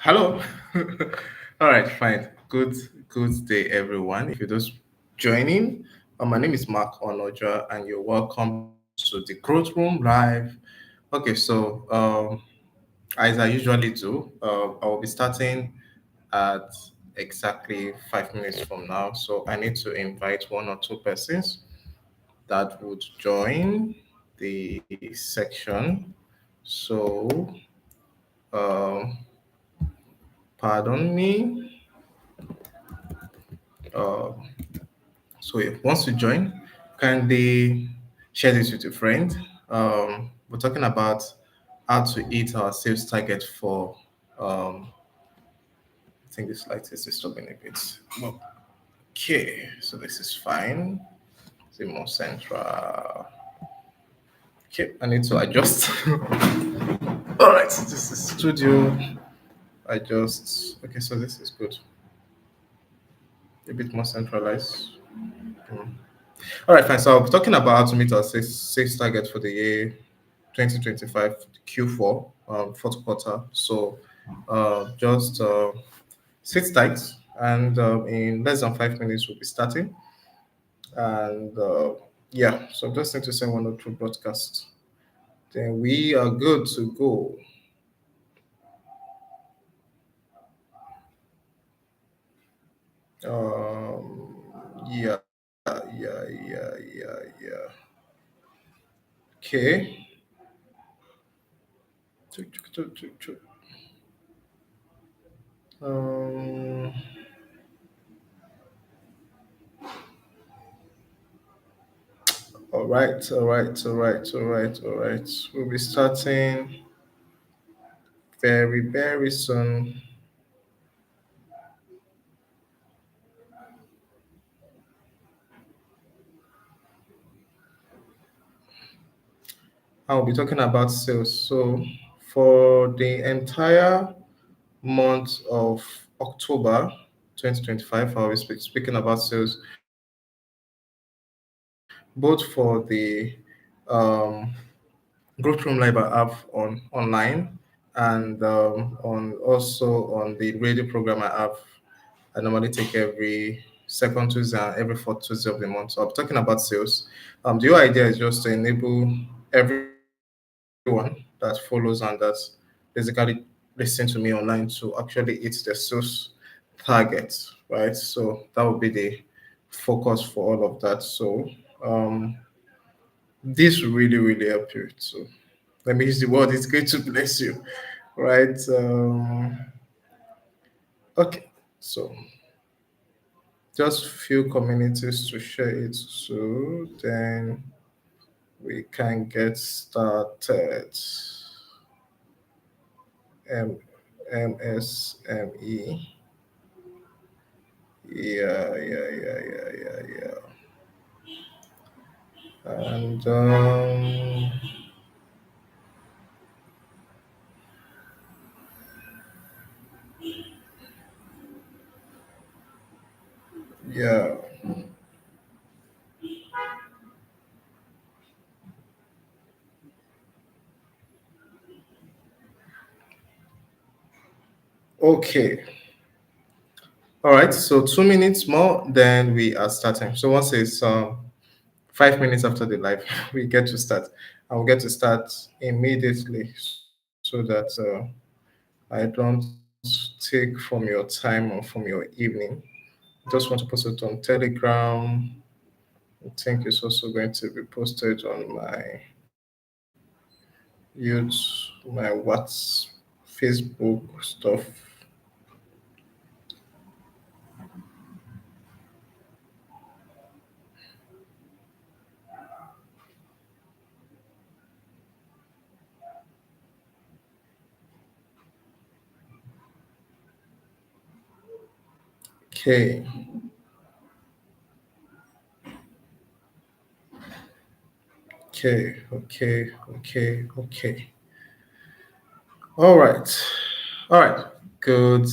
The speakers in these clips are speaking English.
Hello. All right, fine. Good day, everyone. If you're just joining, my name is Mark Onoja, and you're welcome to the Growth Room Live. Okay, as I usually do, I will be starting at exactly 5 minutes from now. So I need to invite one or two persons that would join the section. So, um, pardon me. Uh, So if wants to join, kindly share this with a friend. We're talking about how to hit our sales target for. I think this light is disturbing a bit. Well, okay, so this is fine. Is it more central? Okay, I need to adjust. All right, this is studio. I just okay, so this is good. A bit more centralized. Hmm. All right, fine. So I'll be talking about how to meet our sales target for the year 2025 Q4, fourth quarter. So just sit tight, and in less than 5 minutes, we'll be starting. And yeah, so just need to send one or two broadcasts. Then we are good to go. Yeah. Okay. Um, all right. We'll be starting very soon. I'll be talking about sales. So for the entire month of October 2025, I'll be speaking about sales, both for the um, Growth Room Live app online and also on the radio program I have. I normally take every second Tuesday and every fourth Tuesday of the month. So I'm talking about sales. The whole idea is just to enable everyone that follows and that basically listen to me online to actually hit the sales target, right? So that would be the focus for all of that. So um, this really help you. So let me use the word. It's going to bless you, right? Okay, so just few communities to share it to, then we can get started. M MSME. Yeah. And yeah. Okay. All right. So 2 minutes more, then we are starting. So once it's 5 minutes after the live, we get to start. And we'll get to start immediately so that I don't take from your time or from your evening. Just want to post it on Telegram. I think it's also going to be posted on my YouTube, my WhatsApp, Facebook stuff. Okay, okay. All right. Good.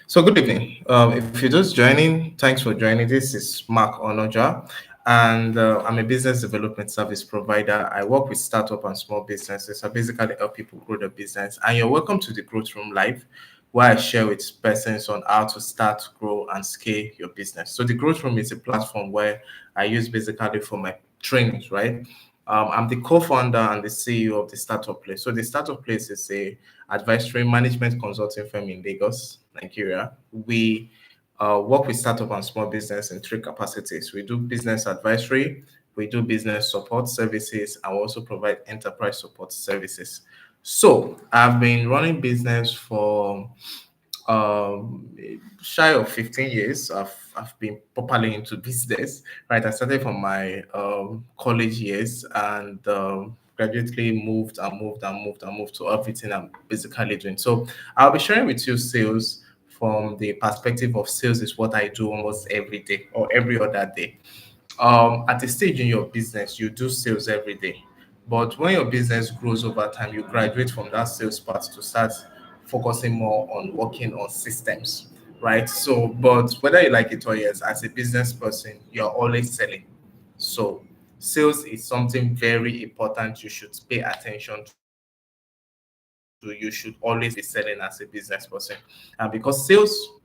So good evening. If you're just joining, thanks for joining. This is Mark Onoja, and I'm a business development service provider. I work with startup and small businesses. I basically help people grow their business. And you're welcome to the Growth Room Live. where I share with persons on how to start, grow, and scale your business. So the Growth Room is a platform where I use basically for my trainings, right? I'm the co-founder and the CEO of the Startup Place. So the Startup Place is a advisory management consulting firm in Lagos, Nigeria. We work with startup and small business in three capacities. We do business advisory, we do business support services, and we also provide enterprise support services. So I've been running business for um shy of 15 years. I've been properly into business, right? I started from my college years and gradually moved to everything I'm basically doing. So I'll be sharing with you sales from the perspective of sales is what I do almost every day or every other day. At a stage in your business, you do sales every day. But when your business grows over time, you graduate from that sales part to start focusing more on working on systems, right? So, but whether you like it or yes, as a business person, you're always selling. So, sales is something very important you should pay attention to. You should always be selling as a business person. And because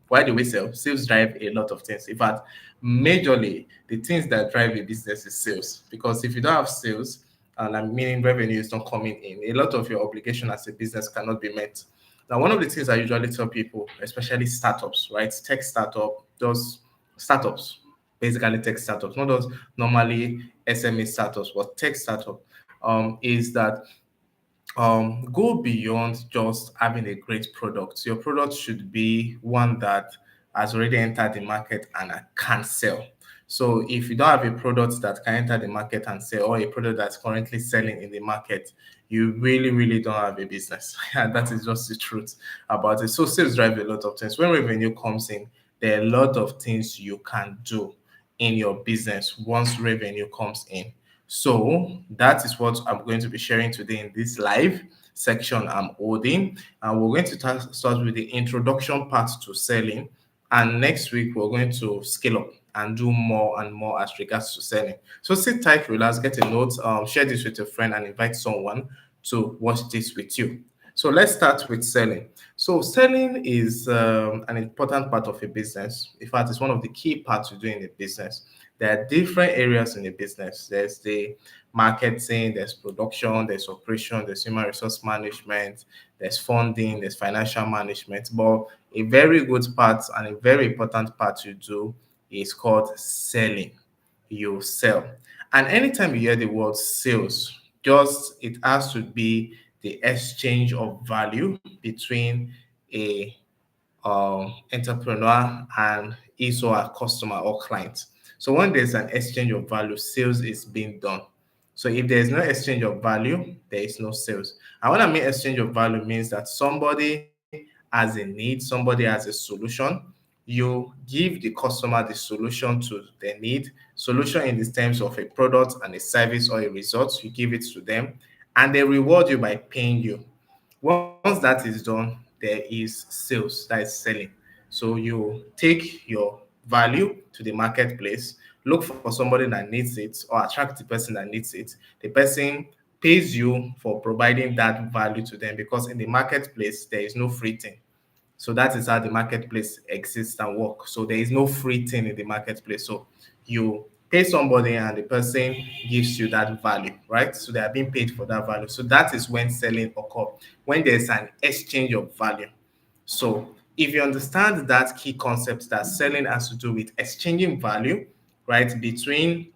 why do we sell? Sales drive a lot of things. In fact, majorly, the things that drive a business is sales. Because if you don't have sales, and I'm meaning revenue is not coming in, a lot of your obligation as a business cannot be met. Now, one of the things I usually tell people, especially startups, right? Tech startup, those startups, basically tech startups, not those normally SME startups, but tech startup, is that go beyond just having a great product. Your product should be one that has already entered the market and can sell. So if you don't have a product that can enter the market and sell, or a product that's currently selling in the market, you really, really don't have a business. And that is just the truth about it. So sales drive a lot of things. When revenue comes in, there are a lot of things you can do in your business once revenue comes in. So that is what I'm going to be sharing today in this live section I'm holding. And we're going to start with the introduction part to selling. And next week, we're going to scale up and do more and more as regards to selling. So sit tight, relax, get a note, share this with your friend, and invite someone to watch this with you. So let's start with selling. So selling is an important part of a business. In fact, it's one of the key parts you do in a business. There are different areas in a business. There's the marketing, there's production, there's operation, there's human resource management, there's funding, there's financial management. But a very good part and a very important part you do is called selling. You sell. And anytime you hear the word sales, just it has to be the exchange of value between a entrepreneur and his or her customer or client. So when there's an exchange of value, sales is being done. So if there is no exchange of value, there is no sales. And when I mean exchange of value means that somebody has a need, somebody has a solution. You give the customer the solution to their need. Solution in the terms of a product and a service or a result, you give it to them, and they reward you by paying you. Once that is done, there is sales, that is selling. So you take your value to the marketplace, look for somebody that needs it or attract the person that needs it. The person pays you for providing that value to them because in the marketplace, there is no free thing. So that is how the marketplace exists and work. So there is no free thing in the marketplace. So you pay somebody and the person gives you that value, right? So they are being paid for that value. So that is when selling occur, when there's an exchange of value. So if you understand that key concept that selling has to do with exchanging value, right, between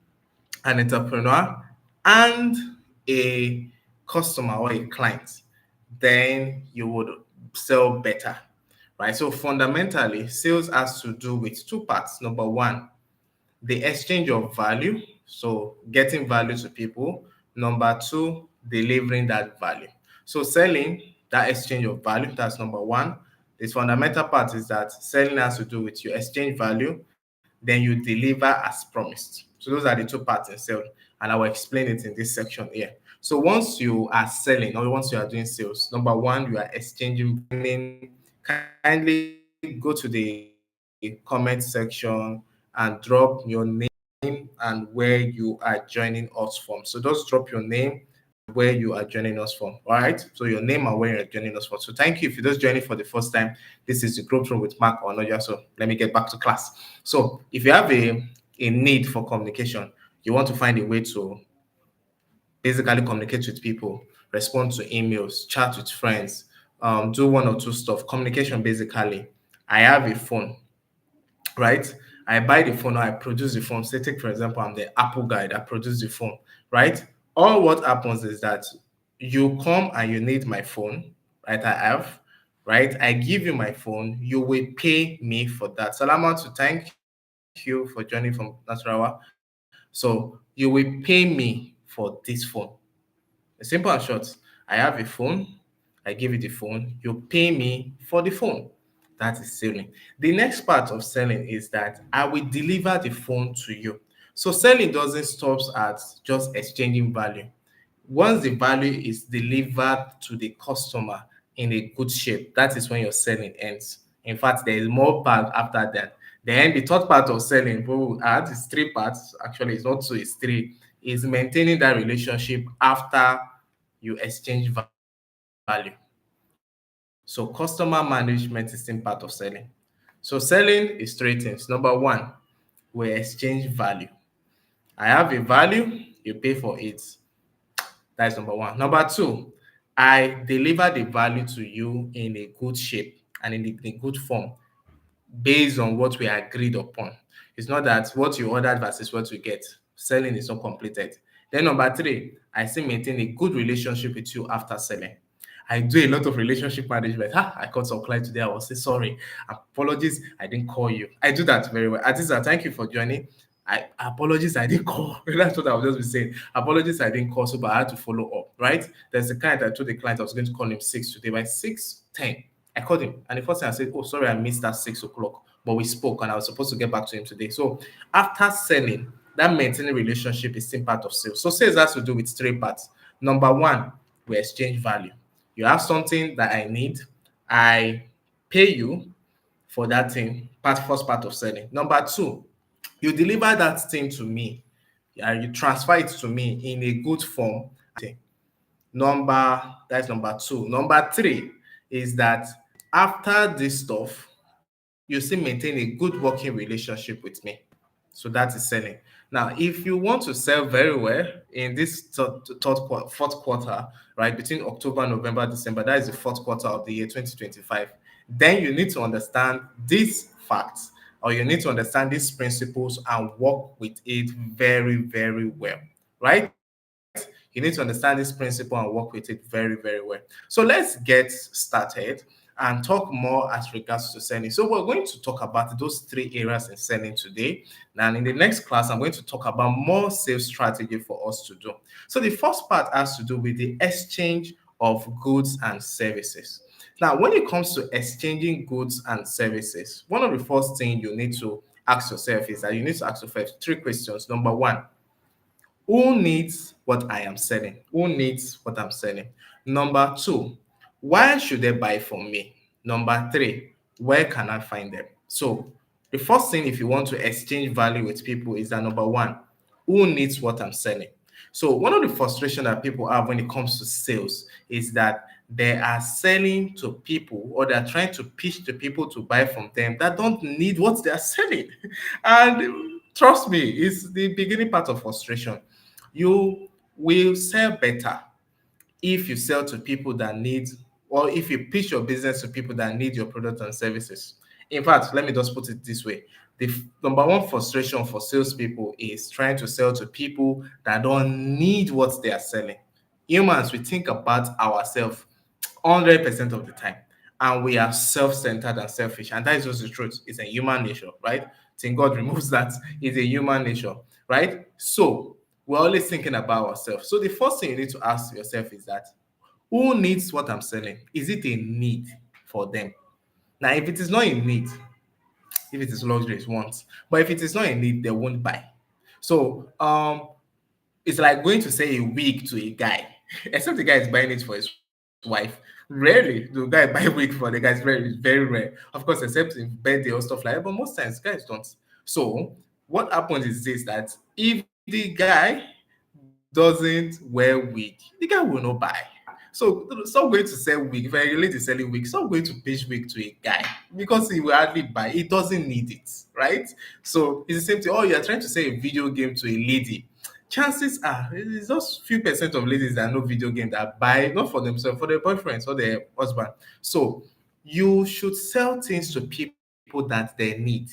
an entrepreneur and a customer or a client, then you would sell better, right? So fundamentally, sales has to do with two parts. Number one, the exchange of value, so getting value to people. Number two, delivering that value. So selling, that exchange of value, that's number one. The fundamental part is that selling has to do with you exchange value, then you deliver as promised. So those are the two parts in selling, and I will explain it in this section here. So once you are selling or once you are doing sales, number one, you are exchanging. Kindly go to the comment section and drop your name and where you are joining us from. So just drop your name and where you are joining us from. All right. So your name and where you're joining us from. So thank you. If you're just joining for the first time, this is the growth room with Mark or Noja. So let me get back to class. So if you have a need for communication, you want to find a way to basically communicate with people, respond to emails, chat with friends, do one or two stuff. Communication basically. I have a phone, right? I buy the phone or I produce the phone. Say, take for example, I'm the Apple guy that produce the phone, right? All what happens is that you come and you need my phone, right? I have, right? I give you my phone, you will pay me for that. Salama, to thank you for joining from Nasarawa. So you will pay me for this phone. Simple and short. I have a phone, I give you the phone, you pay me for the phone. That is selling. The next part of selling is that I will deliver the phone to you. So selling doesn't stop at just exchanging value. Once the value is delivered to the customer in a good shape, that is when your selling ends. In fact, there is more part after that. Then the third part of selling, we will add is three parts. Actually, it's not two, it's three. Is maintaining that relationship after you exchange value. So customer management is still part of selling. So selling is three things. Number one, we exchange value. I have a value, you pay for it. That is number one. Number two, I deliver the value to you in a good shape and in a good form based on what we agreed upon. It's not that what you ordered versus what you get. Selling is not completed. Then number three, I still maintain a good relationship with you after selling. I do a lot of relationship management. I called some client today. I was say sorry, apologies, I didn't call you. I do that very well. Atisa, thank you for joining. I apologies, I didn't call. That's what I was just be saying. Apologies, I didn't call, so but I had to follow up. Right? There's a client I told the client I was going to call him 6 today. By 6:10, I called him, and the first thing I said, "Oh, sorry, I missed that 6 o'clock." But we spoke, and I was supposed to get back to him today. So after selling, that maintaining relationship is still part of sales. So sales has to do with three parts. Number one, we exchange value. You have something that I need, I pay you for that thing. First part of selling. Number two, you deliver that thing to me. Yeah, you transfer it to me in a good form. That's number two. Number three is that after this stuff, you still maintain a good working relationship with me. So that is selling. Now, if you want to sell very well in this fourth quarter, right, between October, November, December, that is the fourth quarter of the year 2025, then you need to understand these facts or you need to understand these principles and work with it very, very well, right? You need to understand this principle and work with it very, very well. So let's get started and talk more as regards to selling. So we're going to talk about those three areas in selling today. And in the next class, I'm going to talk about more sales strategy for us to do. So the first part has to do with the exchange of goods and services. Now, when it comes to exchanging goods and services, one of the first things you need to ask yourself is that you need to ask yourself three questions. Number one, who needs what I am selling? Who needs what I'm selling? Number two, why should they buy from me? Number three, where can I find them? So, the first thing if you want to exchange value with people is that number one, who needs what I'm selling? So, one of the frustration that people have when it comes to sales is that they are selling to people or they're trying to pitch to people to buy from them that don't need what they are selling. And trust me, it's the beginning part of frustration. You will sell better if you sell to people that need, or if you pitch your business to people that need your product and services. In fact, let me just put it this way. The number one frustration for salespeople is trying to sell to people that don't need what they are selling. Humans, we think about ourselves 100% of the time. And we are self-centered and selfish. And that is just the truth. It's a human nature, right? Think God removes that. It's a human nature, right? So we're always thinking about ourselves. So the first thing you need to ask yourself is that who needs what I'm selling? Is it a need for them? Now, if it is not a need, if it is luxury, it's wants. But if it is not a need, they won't buy. So it's like going to say a wig to a guy, except the guy is buying it for his wife. Rarely do guy buy wig for the guy. It's very rare. Of course, except in birthday or stuff like that. But most times guys don't. So what happens is this: that if the guy doesn't wear wig, the guy will not buy. So stop going to sell wig. If a lady is selling wig, stop going to pitch wig to a guy because he will hardly buy. He doesn't need it, right? So it's the same thing. Oh, you're trying to sell a video game to a lady. Chances are it's just few percent of ladies that know video game that buy not for themselves, for their boyfriends or their husband. So you should sell things to people that they need,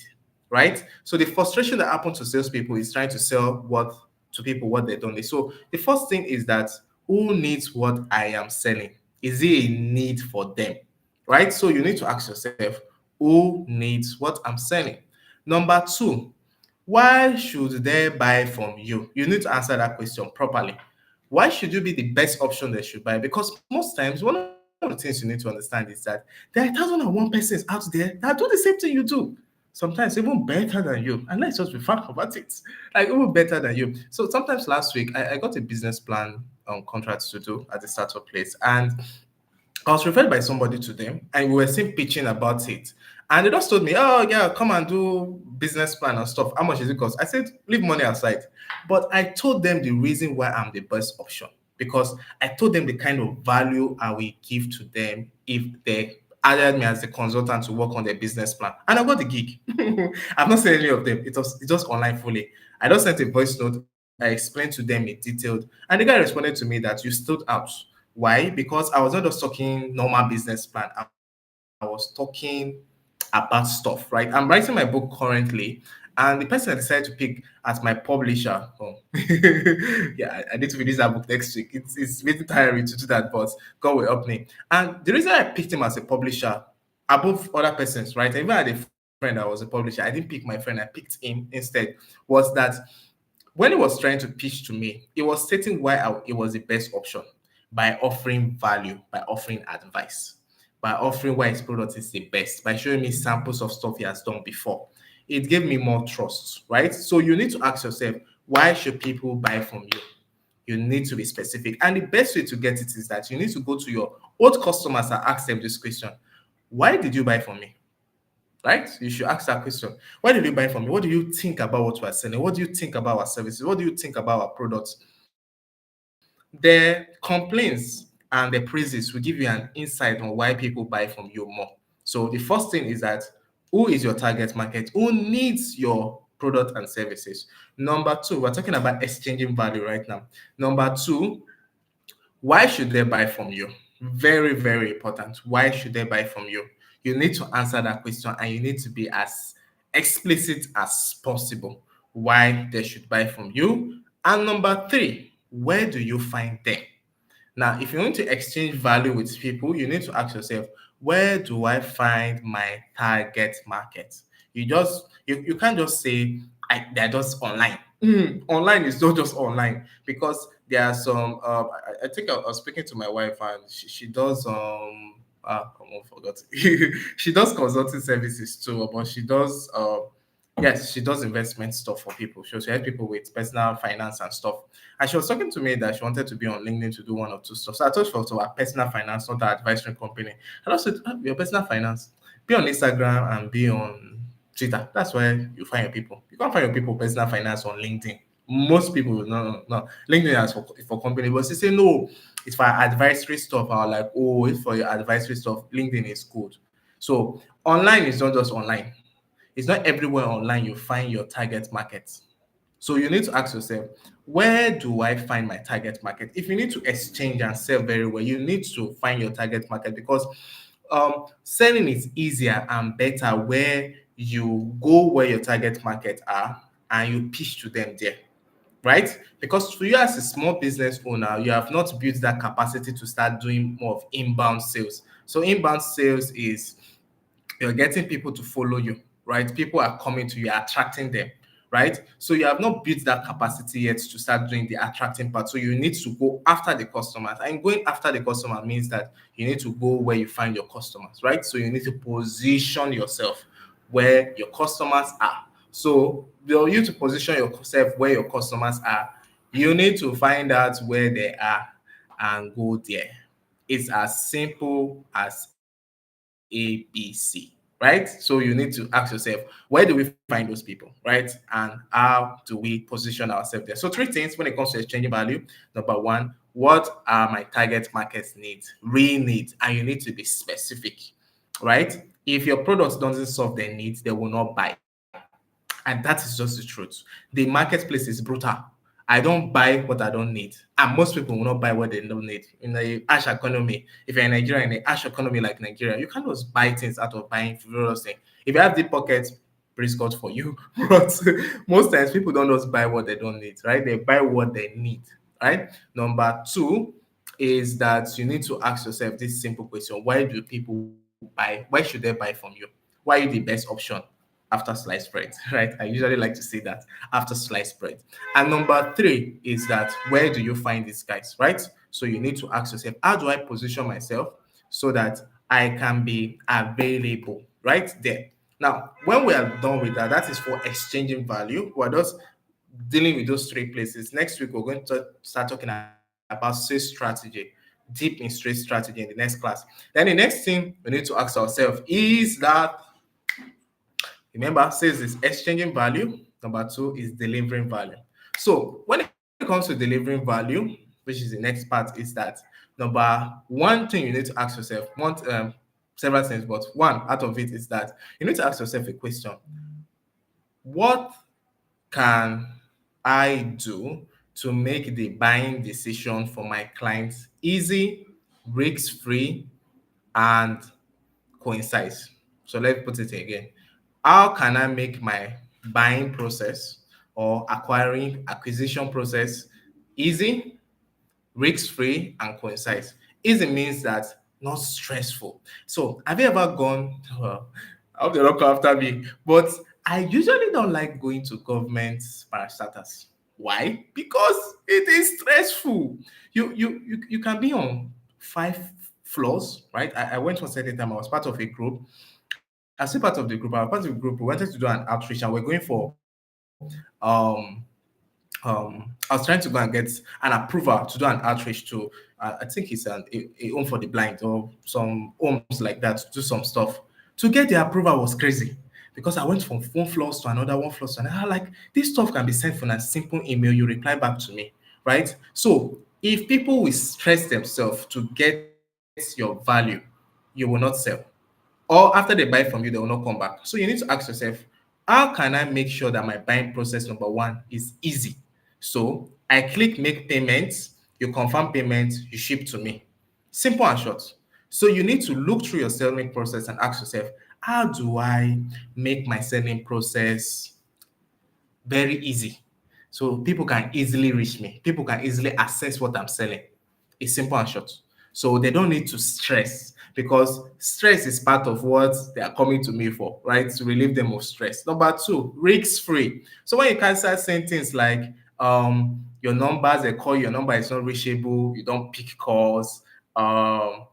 right? So the frustration that happens to salespeople is trying to sell what to people what they don't need. So the first thing is that who needs what I am selling? Is it a need for them? Right? So you need to ask yourself, who needs what I'm selling? Number two, why should they buy from you? You need to answer that question properly. Why should you be the best option they should buy? Because most times, one of the things you need to understand is that there are 1,001 persons out there that do the same thing you do. Sometimes even better than you. And let's just be frank about it. Like even better than you. So sometimes last week, I got a business plan contract to do at the startup place. And I was referred by somebody to them, and we were still pitching about it. And they just told me, "Oh yeah, come and do business plan and stuff. How much is it cost?" I said, "Leave money aside." But I told them the reason why I'm the best option because I told them the kind of value I will give to them if they hired me as a consultant to work on their business plan, and I got the gig. I've not seen any of them. It just online fully. I just sent a voice note. I explained to them in detail, and the guy responded to me that you stood out. Why? Because I was not just talking normal business plan. I was talking about stuff, right? I'm writing my book currently, and the person I decided to pick as my publisher. Oh. Yeah, I need to release that book next week. It's really tiring to do that, but God will help me. And the reason I picked him as a publisher above other persons, right? I even had a friend that was a publisher. I didn't pick my friend, I picked him instead. Was that when he was trying to pitch to me, he was stating why it was the best option by offering value, by offering advice, by offering why his product is the best, by showing me samples of stuff he has done before. It gave me more trust, right? So you need to ask yourself, why should people buy from you? You need to be specific. And the best way to get it is that you need to go to your old customers and ask them this question: why did you buy from me? Right? You should ask that question. Why did you buy from me? What do you think about what we're selling? What do you think about our services? What do you think about our products? Their complaints and their praises will give you an insight on why people buy from you more. So the first thing is that who is your target market? Who needs your product and services? Number two, we're talking about exchanging value right now. Number two, why should they buy from you? Very, very important. Why should they buy from you? You need to answer that question and you need to be as explicit as possible why they should buy from you. And number three, where do you find them? Now, if you want to exchange value with people, you need to ask yourself, where do I find my target market? You can't just say they're just online. Online is not just online because there are some. I think I was speaking to my wife and she does come on, forgot. She does consulting services too, but she does yes, she does investment stuff for people. She helps people with personal finance and stuff. And she was talking to me that she wanted to be on LinkedIn to do one or two stuff. So I told her about personal finance, not an advisory company. And I said, your personal finance, be on Instagram and be on Twitter. That's where you find your people. You can't find your people personal finance on LinkedIn. Most people, no. LinkedIn is for company, but she say no, it's for advisory stuff. I was like, oh, it's for your advisory stuff. LinkedIn is good. So online is not just online. It's not everywhere online you find your target market. So you need to ask yourself, where do I find my target market? If you need to exchange and sell very well, you need to find your target market because selling is easier and better where you go where your target market are and you pitch to them there, right? Because for you as a small business owner, you have not built that capacity to start doing more of inbound sales. So inbound sales is you're getting people to follow you, right? People are coming to you, attracting them, right? So you have not built that capacity yet to start doing the attracting part. So you need to go after the customers. And going after the customer means that you need to go where you find your customers, right? So you need to position yourself where your customers are. So for you to position yourself where your customers are, you need to find out where they are and go there. It's as simple as ABC. right? So you need to ask yourself, where do we find those people, right? And how do we position ourselves there? So three things when it comes to exchanging value. Number one, what are my target market's needs, real needs? And you need to be specific, right? If your product doesn't solve their needs, they will not buy. And that is just the truth. The marketplace is brutal. I don't buy what I don't need. And most people will not buy what they don't need. In the ash economy, if you're in Nigeria, in the ash economy like Nigeria, you can't just buy things out of buying frivolous things. If you have deep pockets, praise God for you. But most times people don't just buy what they don't need, right? They buy what they need, right? Number two is that you need to ask yourself this simple question: why do people buy? Why should they buy from you? Why are you the best option after sliced bread? Right? I usually like to say that after sliced bread. And number three is that where do you find these guys? Right? So you need to ask yourself, how do I position myself so that I can be available right there? Now, when we are done with that, that is for exchanging value. We're just dealing with those three places. Next week, we're going to start talking about sales strategy, deep in straight strategy in the next class. Then the next thing we need to ask ourselves is that, remember, sales is exchanging value. Number two is delivering value. So when it comes to delivering value, which is the next part, is that number one thing you need to ask yourself, several things, but one out of it is that you need to ask yourself a question: what can I do to make the buying decision for my clients easy, risk free, and concise? So let's put it again. How can I make my buying process or acquisition process easy, risk-free, and concise? Easy means that not stressful. So have you ever gone, well, I hope they don't come after me, but I usually don't like going to government parastatals. Why? Because it is stressful. You can be on 5 floors, right? I went one certain time, I was part of a group. As a part of the group, I was part of the group, we wanted to do an outreach and we're going for I was trying to go and get an approval to do an outreach to, I think it's a home for the blind or some homes like that, to do some stuff. To get the approval was crazy because I went from one floor to another, one floor to another. Like, this stuff can be sent from a simple email, you reply back to me, right? So if people will stress themselves to get your value, you will not sell, or after they buy from you, they will not come back. So you need to ask yourself, how can I make sure that my buying process, number one, is easy? So I click make payments, you confirm payment, you ship to me. Simple and short. So you need to look through your selling process and ask yourself, how do I make my selling process very easy? So people can easily reach me. People can easily access what I'm selling. It's simple and short. So they don't need to stress, because stress is part of what they are coming to me for, right? To relieve them of stress. Number two, risk free. So when you can start saying things like, your numbers, they call your number is not reachable, you don't pick calls, um,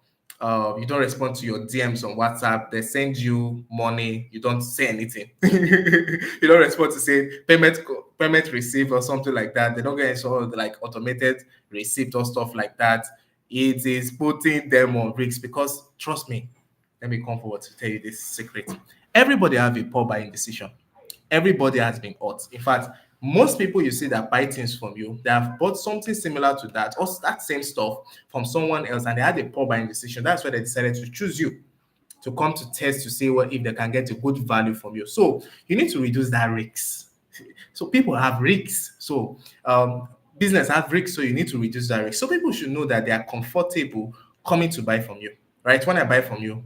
you don't respond to your DMs on WhatsApp, they send you money, you don't say anything. You don't respond to say payment received or something like that. They don't get any sort of like automated receipt or stuff like that. It is putting them on risk, because trust me, let me come forward to tell you this secret. Everybody have a poor buying decision. Everybody has been hurt. In fact, most people you see that buy things from you, they have bought something similar to that or that same stuff from someone else, and they had a poor buying decision. That's why they decided to choose you to come to test to see what if they can get a good value from you. So you need to reduce that risks. So people have risks. So business have risks. So you need to reduce that risk. So people should know that they are comfortable coming to buy from you. Right? When I buy from you,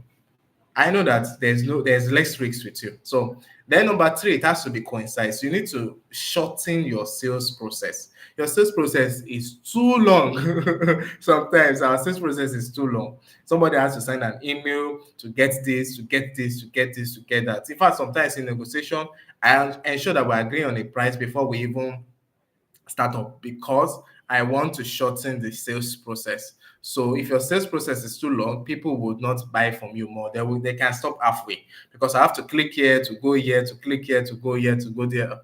I know that there's less risks with you. So then number three, it has to be concise. You need to shorten your sales process. Your sales process is too long. Sometimes our sales process is too long. Somebody has to send an email to get this, to get this, to get this, to get that. In fact, sometimes in negotiation, I ensure that we agree on a price before we even startup, because I want to shorten the sales process. So if your sales process is too long, people would not buy from you more. They can stop halfway, because I have to click here to go here, to click here to go here to go there.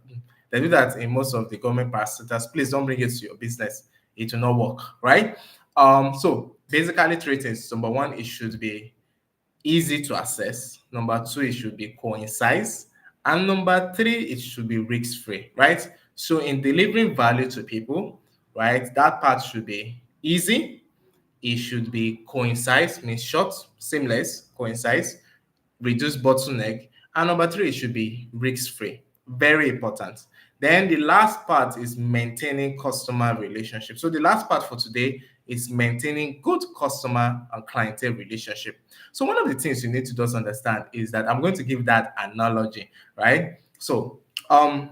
They do that in most of the government parastatals. Please don't bring it to your business. It will not work, right? So basically three things. Number one, it should be easy to access. Number two, it should be concise. And number three, it should be risk free, right? So in delivering value to people, right, that part should be easy. It should be concise, means short, seamless, concise, reduce bottleneck. And number three, it should be risk free. Very important. Then the last part is maintaining customer relationship. So the last part for today is maintaining good customer and clientele relationship. So one of the things you need to just understand is that I'm going to give that analogy, right? So I'm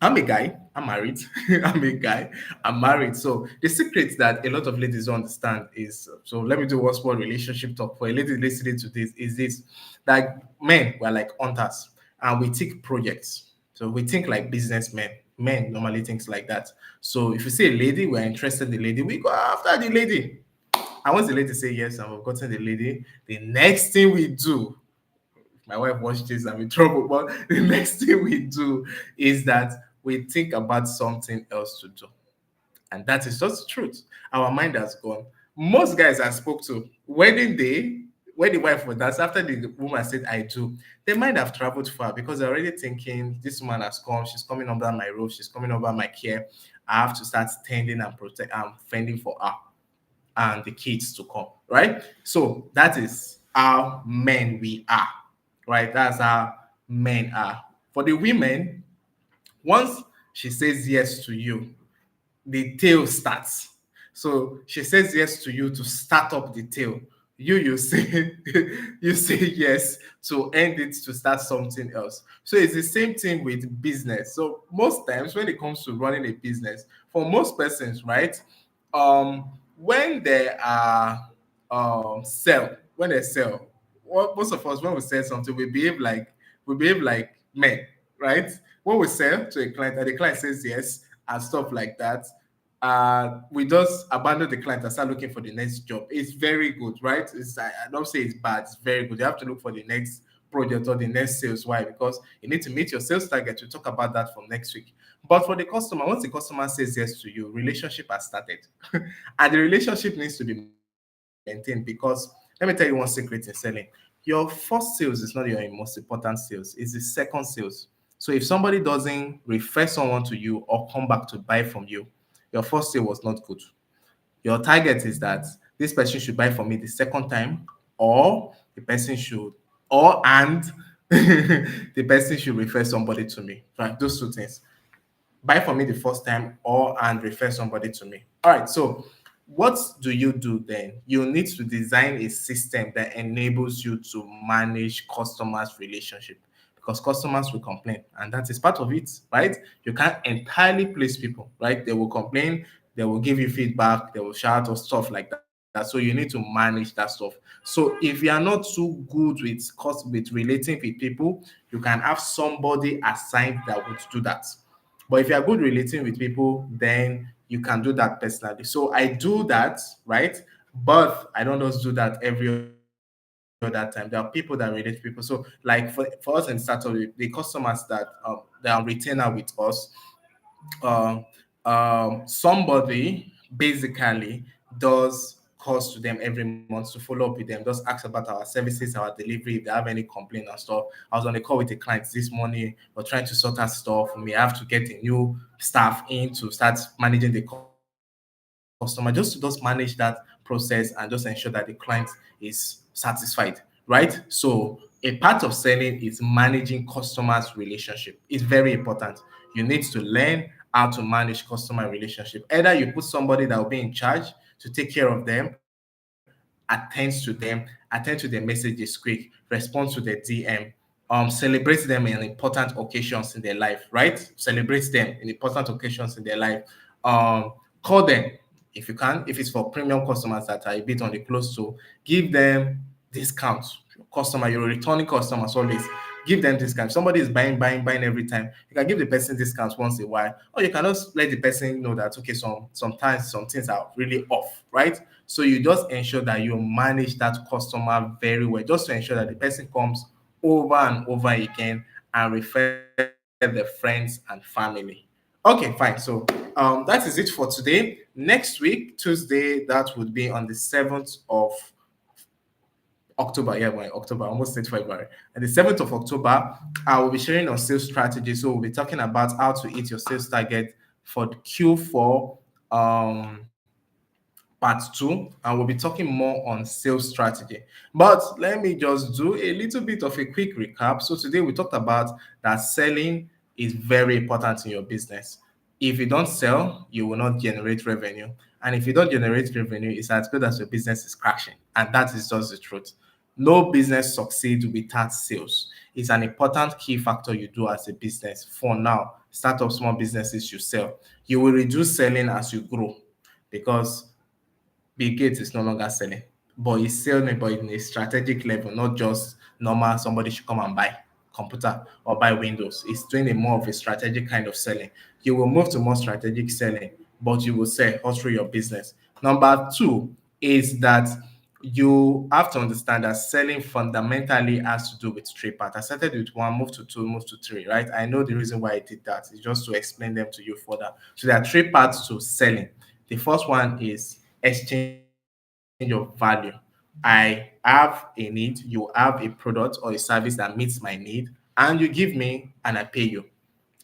a guy. I'm married. I'm a guy. I'm married. So the secret that a lot of ladies don't understand is, so let me do one small relationship talk for a lady listening to this, is this, that men were like hunters and we take projects. So we think like businessmen. Men normally thinks like that. So if you see a lady, we're interested in the lady, we go after the lady. And once the lady say yes and we've gotten the lady, the next thing we do, my wife watched this, I'm in trouble. But the next thing we do is that we think about something else to do. And that is just the truth. Our mind has gone. Most guys I spoke to, wedding day, when the wife was that's after the woman said I do, they might have traveled far because they're already thinking this woman has come, she's coming under my roof, she's coming over my care. I have to start tending and protect and fending for her and the kids to come, right? So that is how men we are, right? That's how men are. For the women, once she says yes to you, the tail starts. So she says yes to you to start up the tail. You say you say yes to end it to start something else. So it's the same thing with business. So most times when it comes to running a business, for most persons, right? When they are when they sell, what most of us when we sell something, we behave like men, right? When we sell to a client and the client says yes and stuff like that, we just abandon the client and start looking for the next job. It's very good, right? I don't say it's bad, it's very good. You have to look for the next project or the next sales. Why? Because you need to meet your sales target. We'll talk about that from next week. But for the customer, once the customer says yes to you, relationship has started. And the relationship needs to be maintained because let me tell you one secret in selling. Your first sales is not your most important sales, it's the second sales. So if somebody doesn't refer someone to you or come back to buy from you, your first sale was not good. Your target is that this person should buy from me the second time, or the person should, or and the person should refer somebody to me. Right, those two things. Buy from me the first time, or and refer somebody to me. All right, so what do you do then? You need to design a system that enables you to manage customers' relationship because customers will complain, and that is part of it, right? You can't entirely please people, right? They will complain, they will give you feedback, they will shout or stuff like that. So you need to manage that stuff. So if you are not too good with relating with people, you can have somebody assigned that would do that. But if you are good relating with people, then you can do that personally. So I do that, right? But I don't just do that every other time. There are people that relate to people. So, like for us in startup, the customers that are on retainer with us, um, somebody basically does calls to them every month to follow up with them, just ask about our services, our delivery, if they have any complaint and stuff. I was on a call with a client this morning, we're trying to sort out stuff. We may have to get a new staff in to start managing the customer, just to just manage that process and just ensure that the client is satisfied, right? So a part of selling is managing customers' relationship. It's very important. You need to learn how to manage customer relationship. Either you put somebody that will be in charge to take care of them, attend to their messages quick, respond to their DM, celebrate them in important occasions in their life, right? Celebrate them in important occasions in their life. Call them if you can. If it's for premium customers that are a bit on the close to, give them discounts. Customer, you're a returning customers always. Give them discounts. Somebody is buying every time. You can give the person discounts once in a while, or you can just let the person know that okay, sometimes some things are really off, right? So you just ensure that you manage that customer very well, just to ensure that the person comes over and over again and refer their friends and family. Okay, fine. So that is it for today. Next week, Tuesday, that would be on the 7th of October, yeah, my October, almost said February. And the 7th of October, I will be sharing on sales strategy. So we'll be talking about how to hit your sales target for the Q4 part two, and we'll be talking more on sales strategy. But let me just do a little bit of a quick recap. So today we talked about that selling is very important in your business. If you don't sell, you will not generate revenue. And if you don't generate revenue, it's as good as your business is crashing. And that is just the truth. No business succeeds without sales. It's an important key factor you do as a business. For now, start up small businesses you sell. You will reduce selling as you grow because Bill Gates is no longer selling, but he's selling, but in a strategic level, not just normal. Somebody should come and buy computer or buy Windows. He's doing a more of a strategic kind of selling. You will move to more strategic selling, but you will sell all through your business. Number two is that you have to understand that selling fundamentally has to do with three parts. I started with one, move to two, move to three, right? I know the reason why I did that is just to explain them to you further. So there are three parts to selling. The first one is exchange of value. I have a need, you have a product or a service that meets my need, and you give me and I pay you.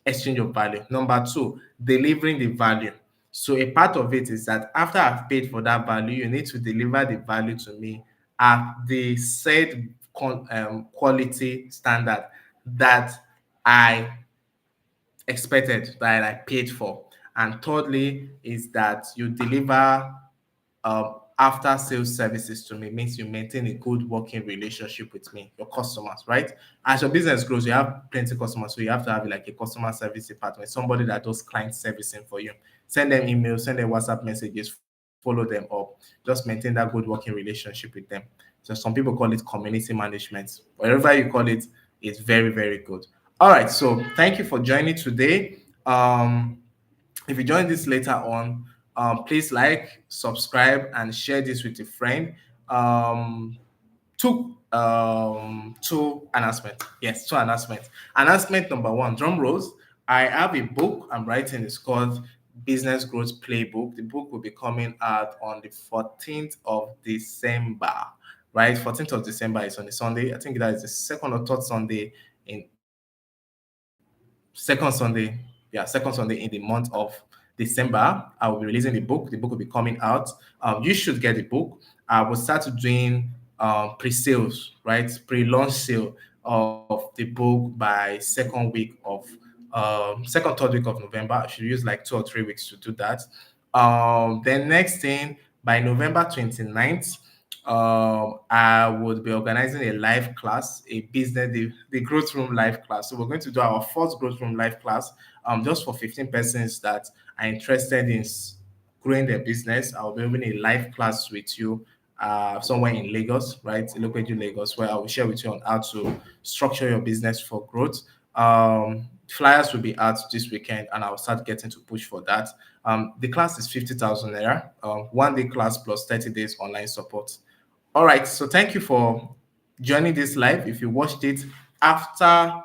Exchange of value. Number two, delivering the value. So a part of it is that after I've paid for that value, you need to deliver the value to me at the said quality standard that I expected, that I paid for. And thirdly, is that you deliver after sales services to me, means you maintain a good working relationship with me, your customers, right? As your business grows, you have plenty of customers, so you have to have like a customer service department, somebody that does client servicing for you. Send them emails, send them WhatsApp messages, follow them up, just maintain that good working relationship with them. So some people call it community management. Wherever you call it, it's very, very good. All right, so thank you for joining today. If you join this later on, please like, subscribe, and share this with a friend. Um, two announcements. Yes, two announcements. Announcement number one, drum rolls. I have a book I'm writing. It's called Business Growth Playbook. The book will be coming out on the 14th of December. Right, 14th of December is on a Sunday. I think that is the second or third Sunday in second Sunday, yeah, second Sunday in the month of December. I will be releasing the book. The book will be coming out. You should get the book. I will start doing pre-sales, right? Pre-launch sale of the book by second week of second, third week of November. I should use like 2 or 3 weeks to do that. Then next thing, by November 29th, I would be organizing a live class, a business, the growth room live class. So we're going to do our first growth room live class, just for 15 persons that are interested in growing their business. I'll be having a live class with you, somewhere in Lagos, right? Located in Lagos, where I will share with you on how to structure your business for growth. Flyers will be out this weekend, and I'll start getting to push for that. The class is 50,000 naira, 1 day class plus 30 days online support. All right. So thank you for joining this live. If you watched it after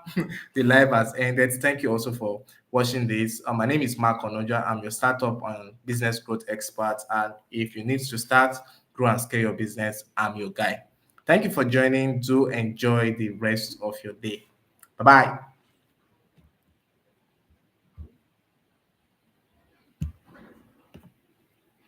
the live has ended, thank you also for watching this. My name is Mark Onoja. I'm your startup and business growth expert. And if you need to start, grow, and scale your business, I'm your guy. Thank you for joining. Do enjoy the rest of your day. Bye bye.